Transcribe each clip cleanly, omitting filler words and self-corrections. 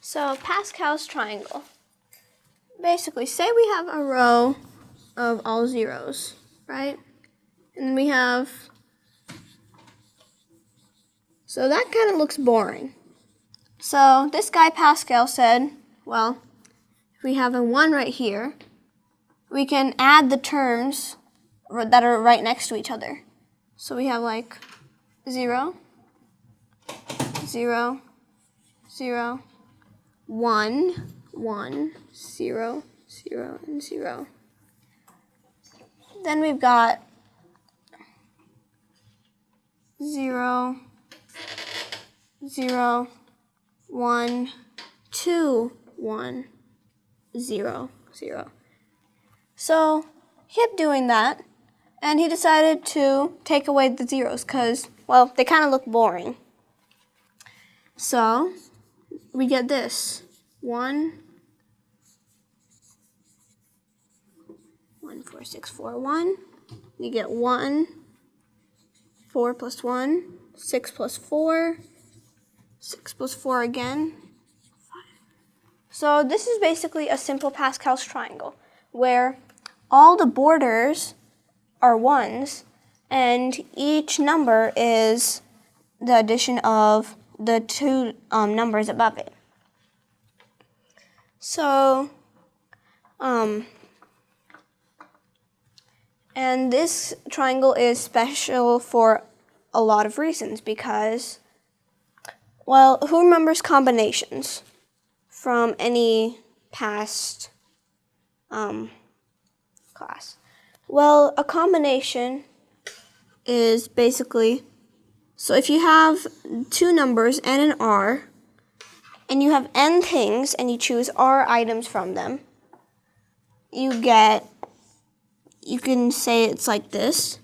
So Pascal's triangle. Basically, say we have a row of all zeros, right? And we have, so that kind of looks boring. So this guy Pascal said, well, if we have a 1 right here, we can add the terms that are right next to each other. So we have like 0, 0, 0, 1, 1, 0, 0, and 0. Then we've got 0, 0, 1, 2, 1, 0, 0. So he kept doing that, and he decided to take away the zeros because, well, they kind of look boring. So we get this. 1, 4, 6, 4, 1. We get 1, 4 plus 1, 6 plus 4, 6 plus 4 again, 5. So this is basically a simple Pascal's triangle where all the borders are 1s and each number is the addition of the two numbers above it. So, and this triangle is special for a lot of reasons because, well, who remembers combinations from any past class? Well, a combination is basically, so if you have two numbers n and r, and you have n things and you choose r items from them, you can say it's like this,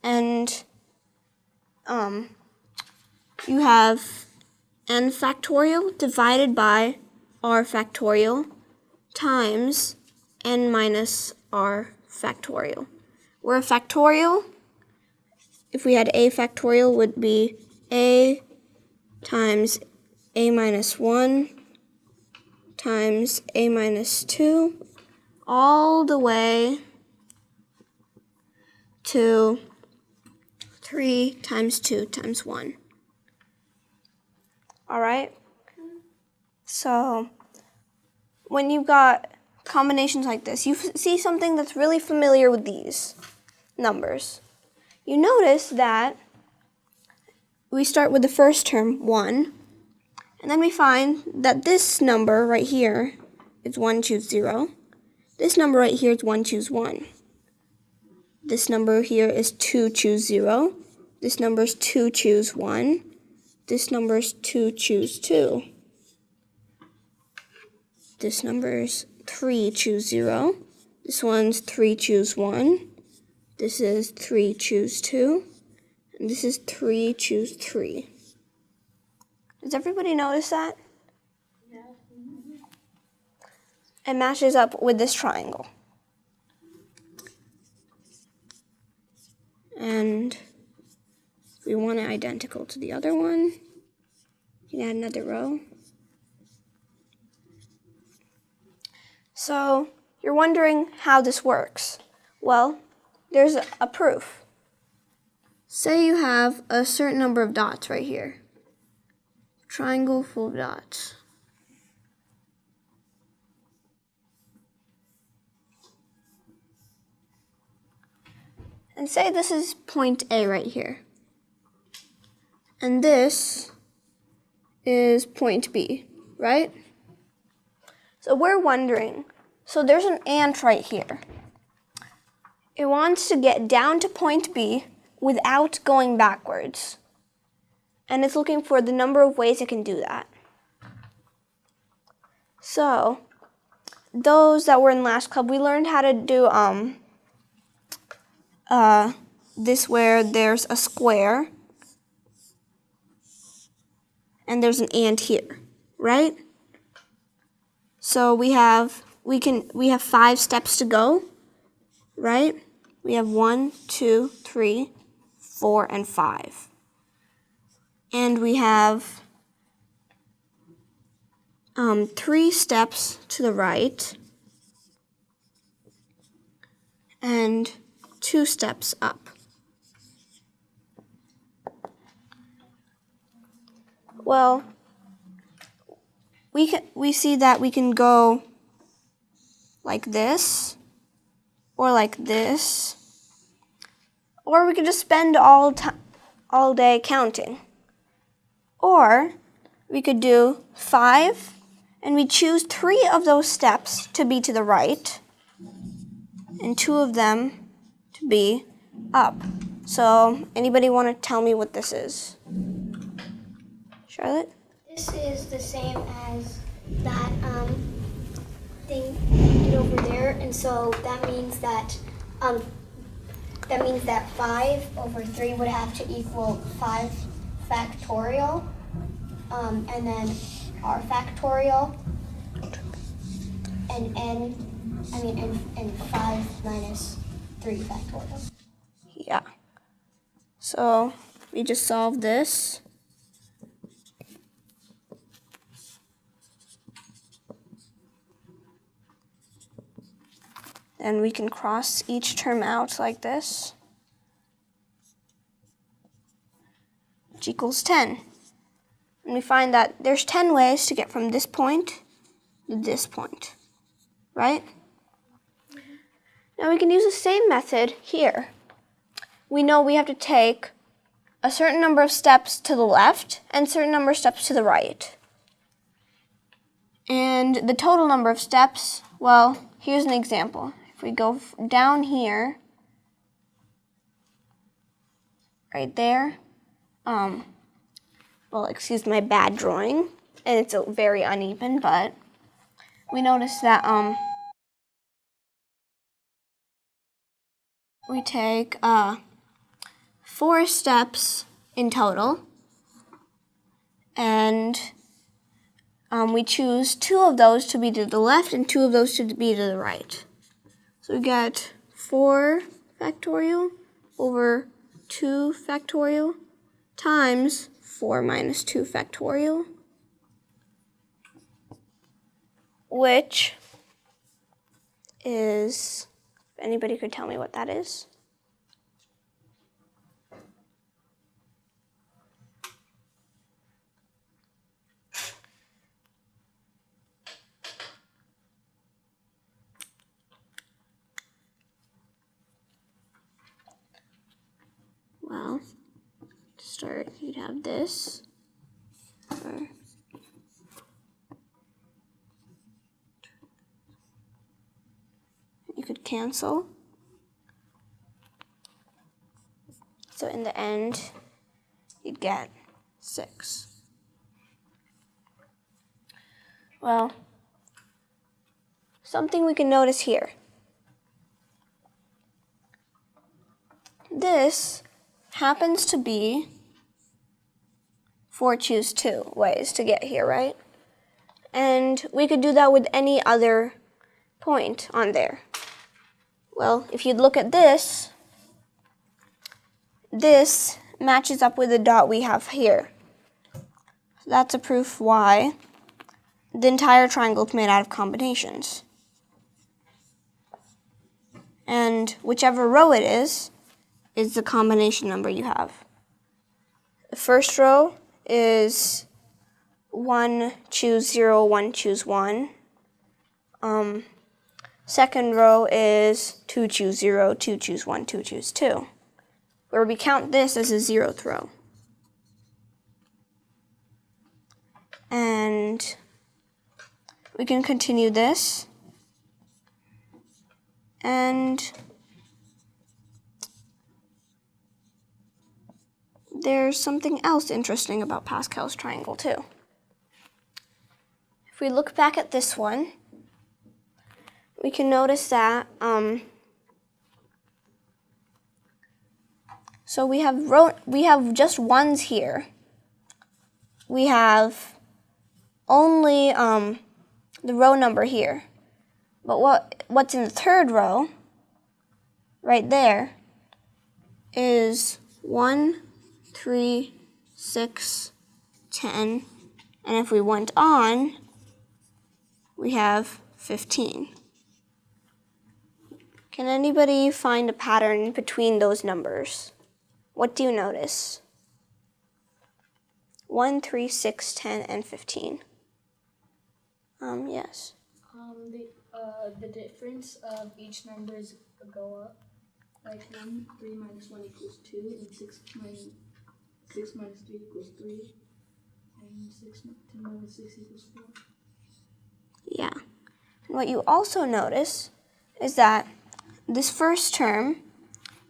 and you have n factorial divided by r factorial times n minus r factorial. Where a factorial, if we had a factorial, would be a times a minus 1 times a minus 2 all the way to 3 times 2 times 1. All right? So when you've got combinations like this, you see something that's really familiar with these numbers. You notice that we start with the first term, 1, and then we find that this number right here is 1, choose 0. This number right here is 1, choose 1. This number here is 2, choose 0. This number is 2, choose 1. This number is 2, choose 2. This number is 3, choose 0. This one's 3, choose 1. This is 3, choose 2. And this is 3, choose 3. Does everybody notice that? Yeah. It matches up with this triangle. And if we want it identical to the other one, you can add another row. So you're wondering how this works. Well, there's a proof. Say you have a certain number of dots right here. Triangle full of dots. And say this is point A right here. And this is point B, right? So we're wondering, so there's an ant right here. It wants to get down to point B without going backwards. And it's looking for the number of ways it can do that. So, those that were in last club, we learned how to do this where there's a square and there's an ant here, right? So we have 5 steps to go, right? We have 1, 2, 3, 4, and 5. And we have 3 steps to the right and 2 steps up. Well, we see that we can go like this, or like this, or we could just spend all day counting. Or we could do 5, and we choose 3 of those steps to be to the right, and 2 of them to be up. So, anybody want to tell me what this is? Charlotte? This is the same as that thing you did over there, and so that means that 5 over 3 would have to equal 5 factorial, and then r factorial, and 5 minus 3 factorial. Yeah. So we just solve this. And we can cross each term out like this, which equals 10. And we find that there's 10 ways to get from this point to this point, right? Now we can use the same method here. We know we have to take a certain number of steps to the left and a certain number of steps to the right. And the total number of steps, well, here's an example. If we go down here, right there, well, excuse my bad drawing, and it's very uneven, but we notice that we take 4 steps in total, and we choose 2 of those to be to the left and 2 of those to be to the right. So we get 4 factorial over 2 factorial times 4 minus 2 factorial, which is, if anybody could tell me what that is? Well, to start, you'd have this, or you could cancel. So in the end, you'd get 6. Well, something we can notice here. This happens to be 4 choose 2 ways to get here, right? And we could do that with any other point on there. Well, if you'd look at this, this matches up with the dot we have here. So that's a proof why the entire triangle is made out of combinations. And whichever row it is the combination number you have. The first row is 1 choose 0, 1 choose 1. Second row is 2 choose 0, 2 choose 1, 2 choose 2. Where we count this as a 0th row. And we can continue this. And there's something else interesting about Pascal's triangle too. If we look back at this one, we can notice that so we have just ones here. We have only the row number here. But what's in the third row, right there, is 1, 3, 6, 10, and if we went on, we have 15. Can anybody find a pattern between those numbers? What do you notice? 1, 3, 6, 10, and 15. Yes. The difference of each numbers go up. Like 3 minus 1 equals 2, and 6 minus 3 equals 3, and 10 minus 6 equals 4. Yeah. And what you also notice is that this first term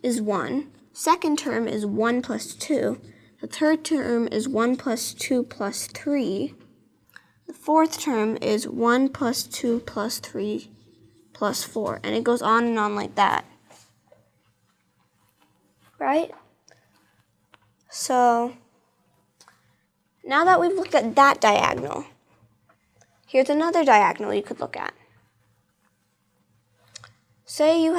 is 1, second term is 1 plus 2, the third term is 1 plus 2 plus 3, the fourth term is 1 plus 2 plus 3 plus 4, and it goes on and on like that. Right? So, now that we've looked at that diagonal, here's another diagonal you could look at. Say you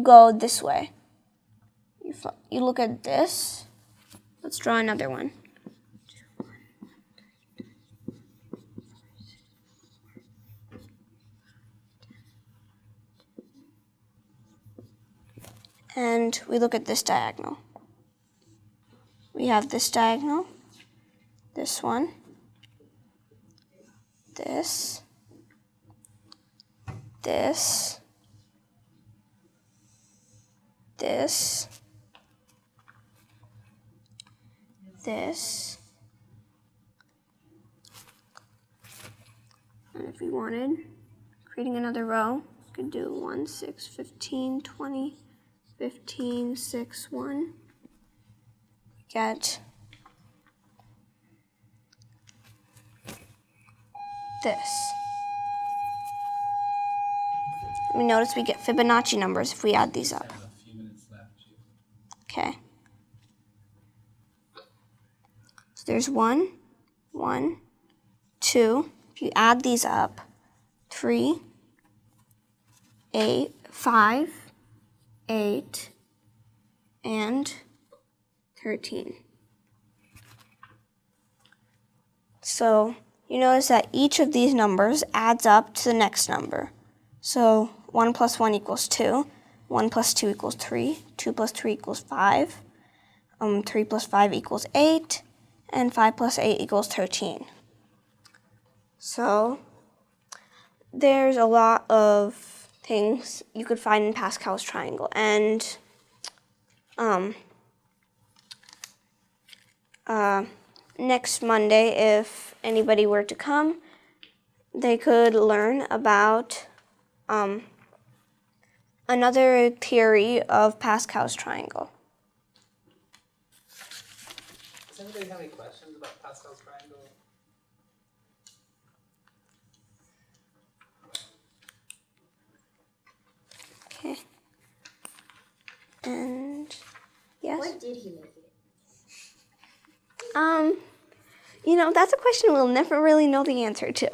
go this way. You look at this. Let's draw another one. And we look at this diagonal. We have this diagonal, this one, this, this, this, this, and if we wanted, creating another row, we could do 1, 6, 15, 20, 15, 6, 1. Get this. We notice we get Fibonacci numbers if we add these up. Okay. So there's 1, 1, 2. If you add these up, 3, 8, 5, 8, and 13. So you notice that each of these numbers adds up to the next number. So 1 plus 1 equals 2, 1 plus 2 equals 3, 2 plus 3 equals 5, 3 plus 5 equals 8, and 5 plus 8 equals 13. So there's a lot of things you could find in Pascal's triangle, and next Monday, if anybody were to come, they could learn about another theory of Pascal's triangle. Does anybody have any questions about Pascal's triangle? Okay. And yes? Why did he make it? That's a question we'll never really know the answer to.